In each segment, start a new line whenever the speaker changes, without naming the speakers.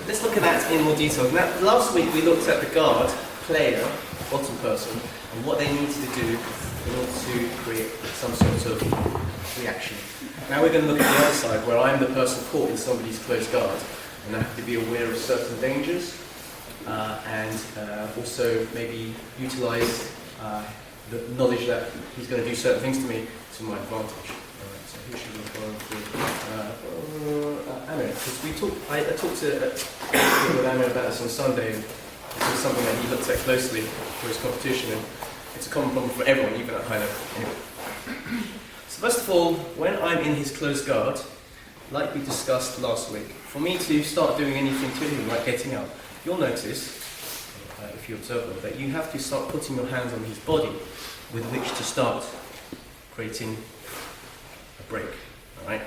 let's look at that in more detail. Now, last week we looked at the guard, player, bottom person, and what they needed to do in order to create some sort of reaction. Now we're going to look at the other side, where I'm the person caught in somebody's close guard, and I have to be aware of certain dangers, and also maybe utilise the knowledge that he's going to do certain things to me to my advantage. So who should we go for? Anna, because I talked with Anna about this on Sunday, and this was something that he looked at closely for his competition, and it's a common problem for everyone, even at high level. Anyway. So first of all, when I'm in his close guard, like we discussed last week, for me to start doing anything to him, like getting up, you'll notice, if you observe well, that you have to start putting your hands on his body with which to start creating a break. Alright?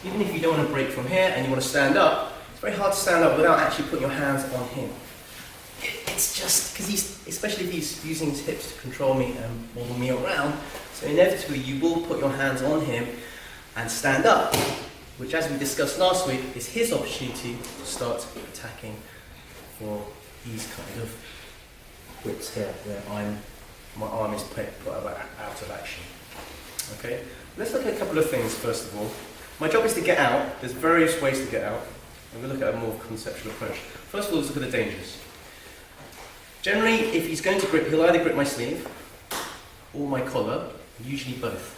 Even if you don't want to break from here and you want to stand up, it's very hard to stand up without actually putting your hands on him. It's just because especially if he's using his hips to control me and wobble me around, so inevitably you will put your hands on him and stand up, which, as we discussed last week, is his opportunity to start attacking for these kind of whips here, where my arm is put out of action. Okay, let's look at a couple of things first of all. My job is to get out. There's various ways to get out. I'm going to look at a more conceptual approach. First of all, let's look at the dangers. Generally, if he's going to grip, he'll either grip my sleeve or my collar, usually both.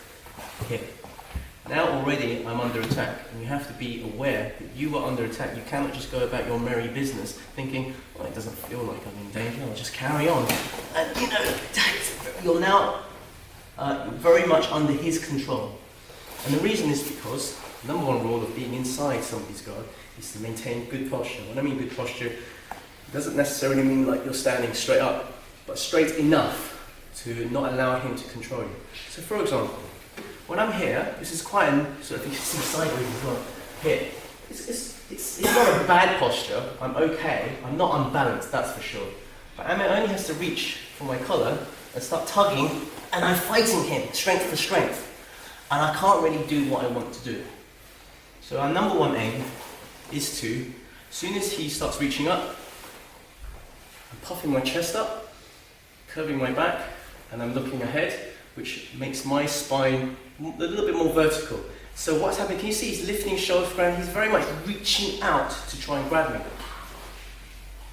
Here. Now already I'm under attack, and you have to be aware that you are under attack. You cannot just go about your merry business thinking, well, it doesn't feel like I'm in danger, I'll just carry on. And you're now very much under his control. And the reason is because the number one rule of being inside somebody's guard is to maintain good posture. When I mean good posture, it doesn't necessarily mean like you're standing straight up, but straight enough to not allow him to control you. So for example, when I'm here, this is quite sort of, you can see sideways as well, here. It's not a bad posture, I'm okay, I'm not unbalanced, that's for sure. But Amit only has to reach for my collar and start tugging, and I'm fighting him, strength for strength. And I can't really do what I want to do. So our number one aim is to, as soon as he starts reaching up, I'm puffing my chest up, curving my back, and I'm looking ahead, which makes my spine a little bit more vertical. So what's happening, can you see he's lifting his shoulders from ground, he's very much reaching out to try and grab me.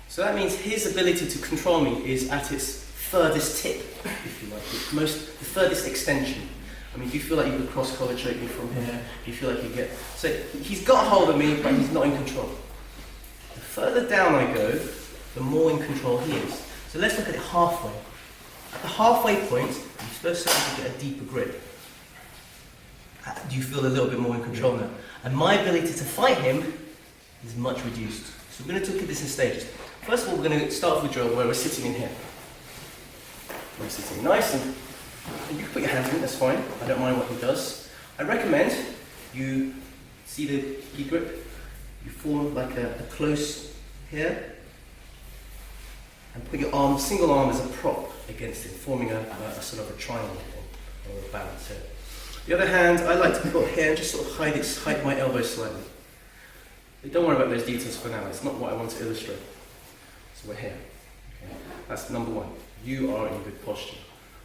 So that means his ability to control me is at its furthest tip, if you like, the furthest extension. I mean, do you feel like you could cross-collar choke me from here? Do you feel like you get... So he's got hold of me, but he's not in control. The further down I go, the more in control he is. So let's look at it halfway. At the halfway point, you first start to get a deeper grip. Do you feel a little bit more in control now? And my ability to fight him is much reduced. So we're going to look at this in stages. First of all, we're going to start with the drill where we're sitting in here. We're sitting nice, and you can put your hands in, that's fine. I don't mind what he does. I recommend you see the key grip. You form like a close here, and put your arm, single arm as a prop against it, forming a sort of a triangle or a balance here. The other hand, I like to put here and just sort of hide my elbow slightly. But don't worry about those details for now, it's not what I want to illustrate. So we're here. Okay. That's number one. You are in good posture.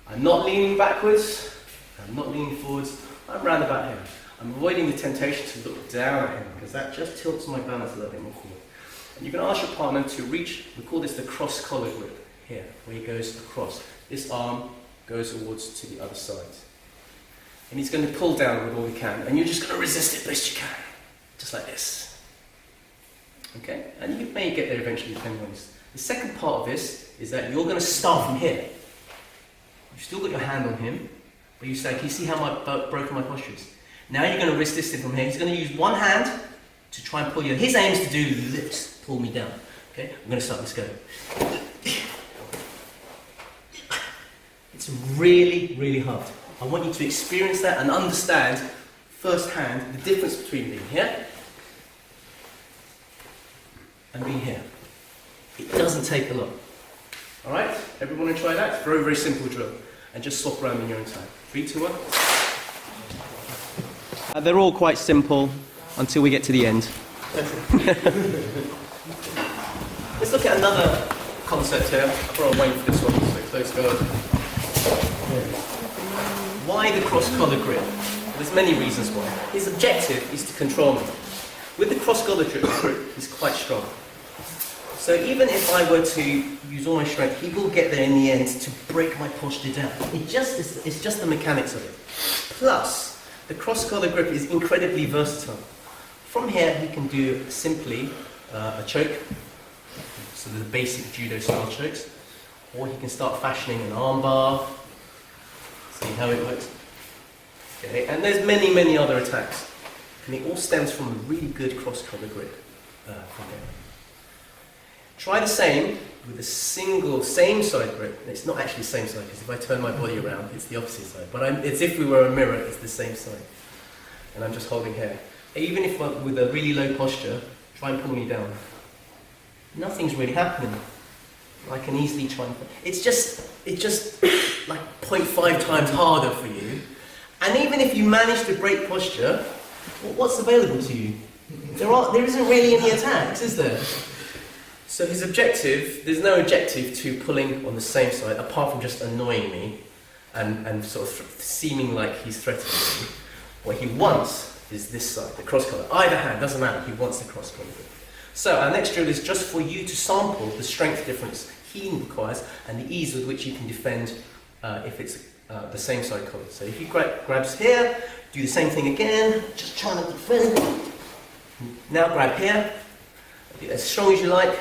I'm not leaning backwards, I'm not leaning forwards, I'm round about here. I'm avoiding the temptation to look down at him, because that just tilts my balance a little bit more forward. And you can ask your partner to reach, we call this the cross collar grip, here, where he goes across. This arm goes towards to the other side. And he's going to pull down with all he can, and you're just going to resist it best you can. Just like this. Okay? And you may get there eventually, depending on this. The second part of this is that you're going to start from here. You've still got your hand on him, but you say, can you see how broken my posture is? Now you're going to resist him from here. He's going to use one hand to try and pull you. His aim is to do this, pull me down. Okay? We're going to start this go. It's really, really hard. I want you to experience that and understand firsthand the difference between being here and being here. It doesn't take a lot. Alright? Everyone want to try that? Very, very simple drill. And just swap around in your own time. 3, 2, 1. They're all quite simple until we get to the end. Let's look at another concept here. I've brought a Wayne for this one, so close guard. Why the cross-collar grip? There's many reasons why. His objective is to control me. With the cross-collar grip, he's quite strong. So even if I were to use all my strength, he will get there in the end to break my posture down. It's just the mechanics of it. Plus, the cross-collar grip is incredibly versatile. From here, he can do simply a choke, so the basic judo-style chokes, or he can start fashioning an armbar. See how it works? Okay, and there's many, many other attacks. And it all stems from a really good cross-collar grip from there. Try the same with a single same side grip. It's not actually the same side, because if I turn my body around, it's the opposite side. But it's if we were a mirror, it's the same side. And I'm just holding here. Even if with a really low posture, try and pull me down. Nothing's really happening. I can easily try and... It's just like 0.5 times harder for you. And even if you manage to break posture, what's available to you? There isn't really any attacks, is there? So his objective, there's no objective to pulling on the same side, apart from just annoying me and sort of seeming like he's threatening me. What he wants is this side, the cross collar. Either hand, doesn't matter, he wants the cross collar. So our next drill is just for you to sample the strength difference he requires and the ease with which you can defend if it's the same side collar. So if he grabs here, do the same thing again, just trying to defend. Now grab here, be as strong as you like.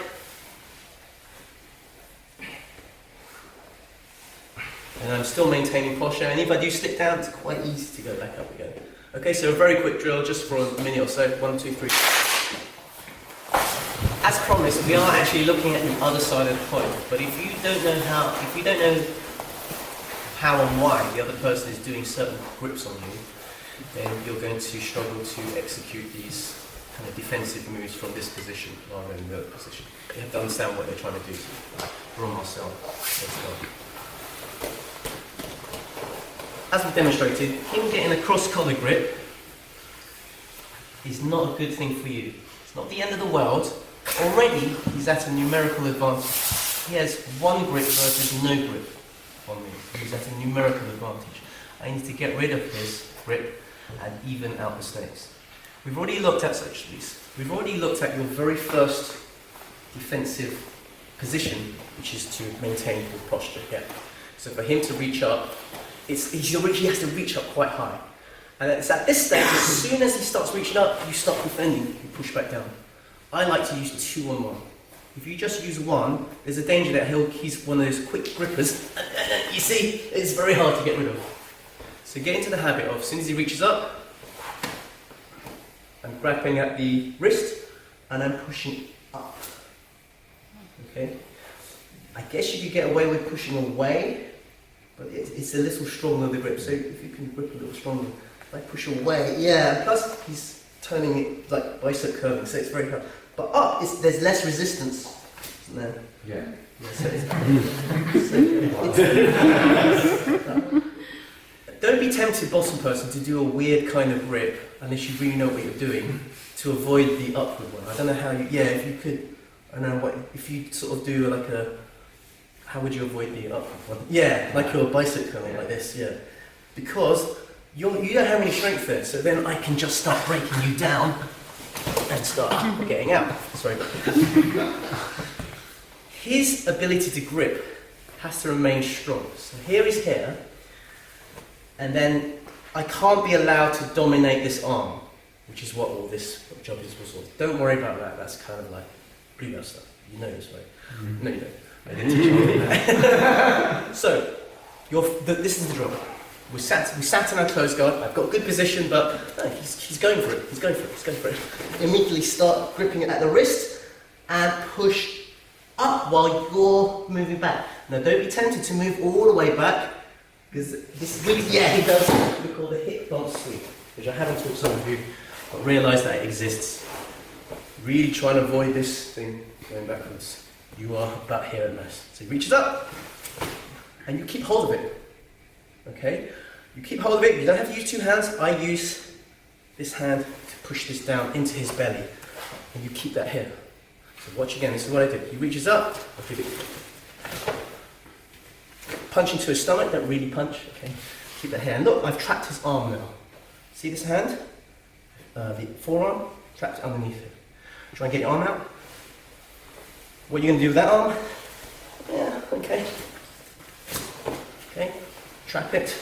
And I'm still maintaining posture, and if I do slip down, it's quite easy to go back up again. Okay, so a very quick drill, just for a minute or so. 1, 2, 3. As promised, we are actually looking at the other side of the coin. But if you don't know how and why the other person is doing certain grips on you, then you're going to struggle to execute these kind of defensive moves from this position rather than the other position. You have to understand what they're trying to do. Braun Marcel. Let's go. As we've demonstrated, him getting a cross-collar grip is not a good thing for you. It's not the end of the world. Already, he's at a numerical advantage. He has one grip versus no grip on me. He's at a numerical advantage. I need to get rid of his grip and even out the stakes. We've already looked at We've already looked at your very first defensive position, which is to maintain good posture. Yeah. So for him to reach up, he has to reach up quite high. And it's at this stage, as soon as he starts reaching up, you stop defending, you push back down. I like to use 2 on 1. If you just use 1, there's a danger that he's one of those quick grippers. You see, it's very hard to get rid of. So get into the habit of, as soon as he reaches up, I'm grabbing at the wrist, and I'm pushing up. Okay? I guess you could get away with pushing away, but it's a little stronger the grip. So if you can grip a little stronger, like push away, yeah. Plus he's turning it like bicep curving, so it's very hard. But up, there's less resistance, isn't there?
Yeah.
Don't be tempted, bottom person, to do a weird kind of grip unless you really know what you're doing to avoid the upward one. I don't know how you. Yeah, if you could. I don't know what if you sort of do like a. How would you avoid the upward one? Yeah, like your bicep curling like this. Yeah, because you don't have any strength there, so then I can just start breaking you down and start getting out. Sorry. His ability to grip has to remain strong. So here is here, and then I can't be allowed to dominate this arm, which is what all this job is for. Don't worry about that. That's kind of like blue belt stuff. You know this, right? Mm-hmm. No, you don't. I didn't teach you that. So, this is the drill. We sat in our close guard. I've got good position, but no, he's going for it. He's going for it. Immediately start gripping it at the wrist and push up while you're moving back. Now, don't be tempted to move all the way back, because this is really, he does what we call the hip bump sweep, which I haven't taught some of you, but realise that it exists. Really try and avoid this thing going backwards. You are about here at most. So he reaches up, and you keep hold of it. Okay? You keep hold of it. You don't have to use 2 hands. I use this hand to push this down into his belly, and you keep that here. So watch again, this is what I did. He reaches up, I give it. Punch into his stomach, don't really punch, okay? Keep that hand. Look, I've trapped his arm now. See this hand? The forearm, trapped underneath it. Try and get your arm out. What are you going to do with that arm? Yeah, okay. Okay, trap it.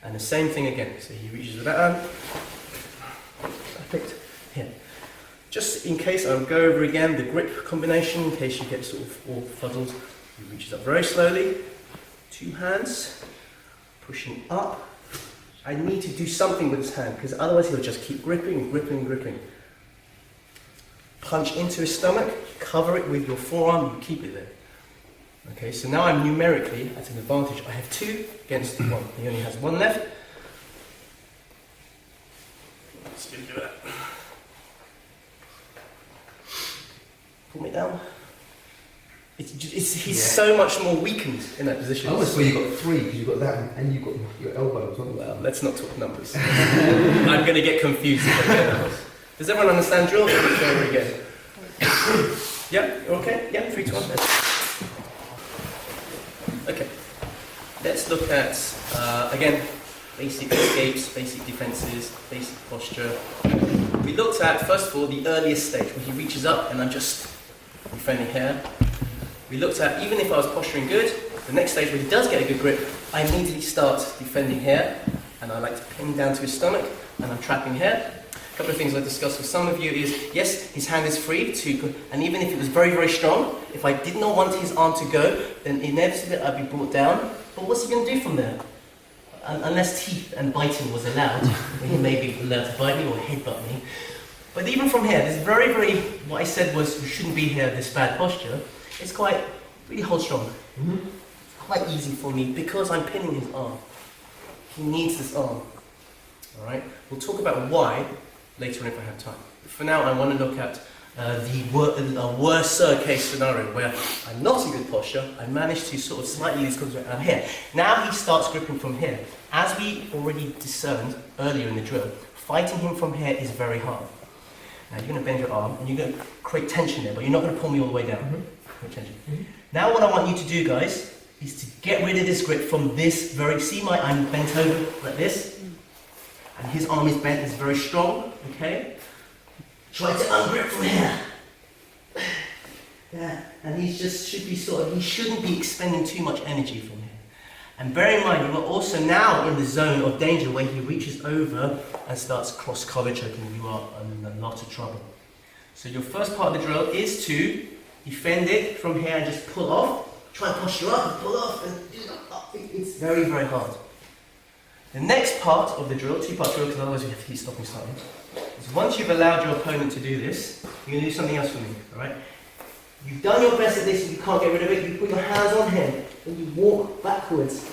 And the same thing again. So he reaches with that arm. Trap it. Here. Just in case, I'll go over again the grip combination, in case you get sort of all fuddled. He reaches up very slowly. 2 hands. Pushing up. I need to do something with his hand, because otherwise he'll just keep gripping and gripping and gripping. Punch into his stomach, cover it with your forearm, you keep it there. Okay, so now I'm numerically at an advantage. I have 2 against 1. He only has 1 left. Let's do that. Pull me down. He's so much more weakened in that position.
I almost feel you've got 3, because you've got that and you've got your elbows on.
Well, let's not talk numbers. I'm going to get confused if I get numbers. Does everyone understand drill? Let's go over again. Yeah, you're okay? Yeah, 3, 2, 1. Okay. Let's look at, again, basic escapes, basic defenses, basic posture. We looked at, first of all, the earliest stage, where he reaches up and I'm just defending here. We looked at, even if I was posturing good, the next stage where he does get a good grip, I immediately start defending here, and I like to pin down to his stomach, and I'm trapping here. A couple of things I discussed with some of you is, yes, his hand is free to, and even if it was very, very strong, if I did not want his arm to go, then inevitably I'd be brought down. But what's he going to do from there? Unless teeth and biting was allowed, he may be allowed to bite me or headbutt me. But even from here, this very, very, what I said was, you shouldn't be here, this bad posture. It's quite, really hold strong. It's quite easy for me because I'm pinning his arm. He needs this arm. Alright? We'll talk about why later on if I have time. But for now, I want to look at the worser case scenario where I'm not in good posture, I managed to sort of slightly lose control, and I'm here. Now he starts gripping from here. As we already discerned earlier in the drill, fighting him from here is very hard. Now you're going to bend your arm and you're going to create tension there, but you're not going to pull me all the way down. Now what I want you to do, guys, is to get rid of this grip from this I'm bent over like this, and his arm is bent, it's very strong, okay? Try to ungrip from here. Yeah, and he just should be he shouldn't be expending too much energy from here. And bear in mind, you are also now in the zone of danger where he reaches over and starts cross-collar choking. You are in a lot of trouble. So your first part of the drill is to defend it from here and just pull off. Try and posture up and pull off. And it's very, very hard. The next part of the drill, 2-part drill, because otherwise we have to keep stopping starting, is once you've allowed your opponent to do this, you're going to do something else for me, alright? You've done your best at this and you can't get rid of it, you put your hands on him and you walk backwards.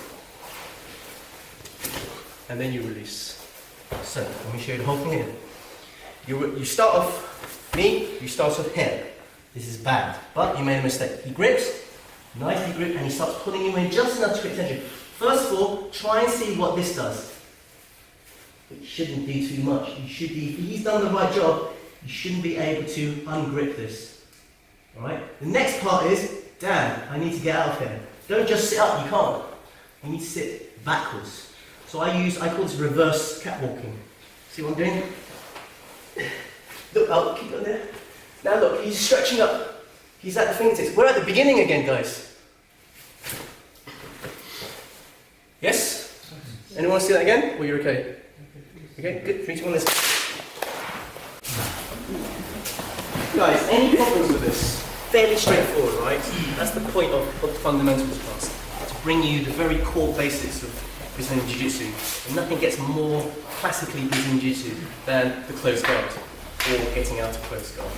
And then you release. So, let me show you the whole thing here. You start off, you start off here. This is bad, but you made a mistake. He grips, nicely grip, and he starts pulling you in just enough to create tension. First of all, try and see what this does. It shouldn't do too much. You should be, if he's done the right job, you shouldn't be able to ungrip this. Alright? The next part is, damn, I need to get out of here. Don't just sit up, you can't. You need to sit backwards. So I call this reverse catwalking. See what I'm doing? Look, I'll keep it on there. Now look, he's stretching up. He's at the fingertips. We're at the beginning again, guys. Yes? Anyone want to see that again? Or you're okay? Okay, good. 3, 2, 1, let's guys, any problems with this? Fairly straightforward, right? That's the point of the fundamentals class. To bring you the very core basics of Brazilian Jiu-Jitsu. And nothing gets more classically Brazilian Jiu-Jitsu than the closed guard, or getting out of closed guard.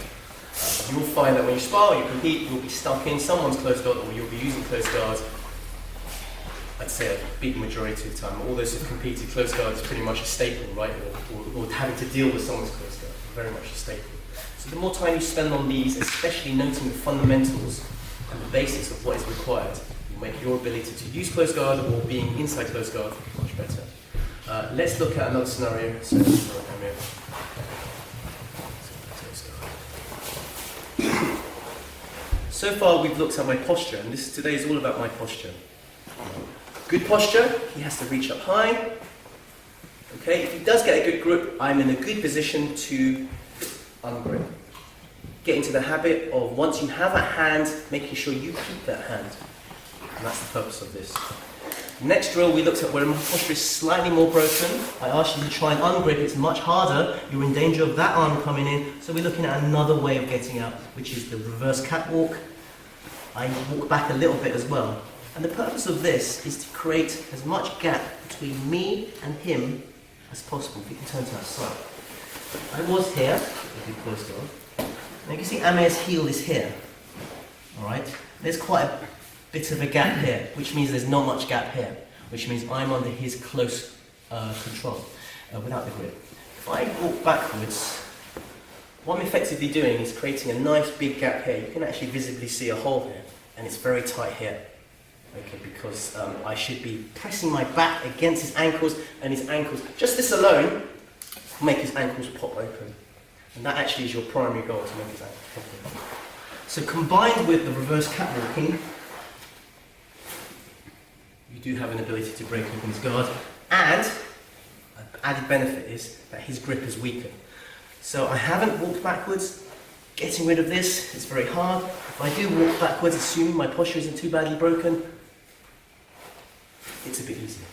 You will find that when you spar, you compete, you'll be stuck in someone's closed guard, or you'll be using closed guard. I'd say a big majority of the time. All those who've competed, closed guard is pretty much a staple, right? Or having to deal with someone's closed guard, very much a staple. So the more time you spend on these, especially noting the fundamentals and the basics of what is required, will make your ability to use closed guard or being inside closed guard much better. Let's look at another scenario. So, So far we've looked at my posture, and today is all about my posture. Good posture, he has to reach up high. Okay, if he does get a good grip, I'm in a good position to ungrip. Get into the habit of, once you have a hand, making sure you keep that hand. And that's the purpose of this. Next drill, we looked at where my posture is slightly more broken. I asked you to try and ungrip. It's much harder. You're in danger of that arm coming in. So we're looking at another way of getting out, which is the reverse catwalk. I walk back a little bit as well. And the purpose of this is to create as much gap between me and him as possible. If you can turn to that side. I was here, if you close it on. Now you can see Amir's heel is here. Alright? There's quite a bit of a gap here, which means there's not much gap here, which means I'm under his close control without the grip. If I walk backwards, what I'm effectively doing is creating a nice big gap here. You can actually visibly see a hole here, and it's very tight here. Okay, because I should be pressing my back against his ankles, and his ankles, just this alone, will make his ankles pop open. And that actually is your primary goal, to make his ankles pop open. So combined with the reverse catwalking, you do have an ability to break open his guard, and an added benefit is that his grip is weaker. So I haven't walked backwards. Getting rid of this is very hard. If I do walk backwards, assuming my posture isn't too badly broken, it's a bit easier.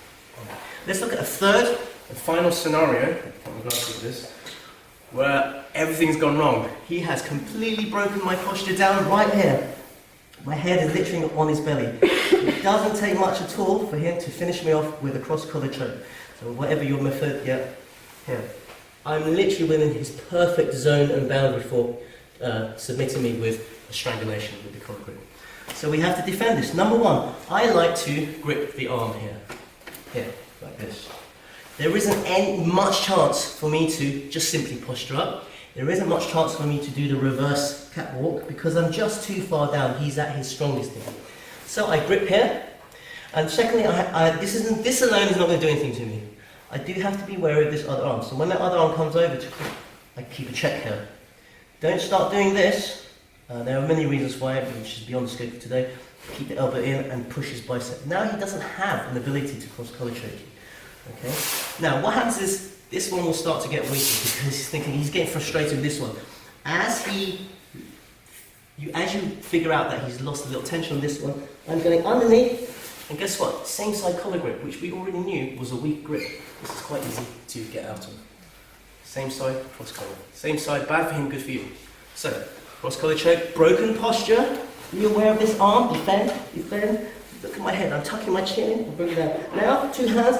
Let's look at a third and final scenario, put my glasses for this, where everything's gone wrong. He has completely broken my posture down right here. My head is literally on his belly. It doesn't take much at all for him to finish me off with a cross-collar choke. So whatever your method, yeah, here. I'm literally within his perfect zone and boundary for submitting me with a strangulation with the collar grip. So we have to defend this. Number one, I like to grip the arm here, like this. There isn't much chance for me to just simply posture up. There isn't much chance for me to do the reverse catwalk because I'm just too far down. He's at his strongest here. So I grip here, and secondly, this alone is not going to do anything to me. I do have to be wary of this other arm. So when that other arm comes over, I keep a check here. Don't start doing this. There are many reasons why, which is beyond the scope of today. Keep the elbow in and push his bicep. Now he doesn't have an ability to cross-collar choke you. Okay. Now what happens is this one will start to get weaker because he's getting frustrated with this one. As you figure out that he's lost a little tension on this one, I'm going underneath, and guess what? Same side collar grip, which we already knew was a weak grip. This is quite easy to get out of. Same side, cross collar. Same side, bad for him, good for you. So, cross collar choke, broken posture. Be aware of this arm, defend. Look at my head, I'm tucking my chin in, I'll bring it down. Now, two hands,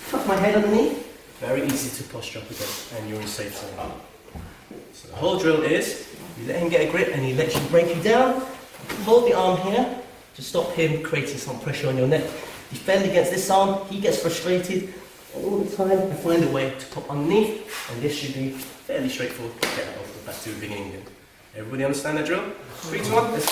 tuck my head underneath. Very easy to posture up again, and you're in safe zone. So the whole drill is, you let him get a grip and he lets you break you down. Hold the arm here to stop him creating some pressure on your neck. Defend against this arm, he gets frustrated. All the time, I find a way to pop underneath, and this should be fairly straightforward to get back to the beginning again. Everybody understand that drill? 3, 2, 1, let's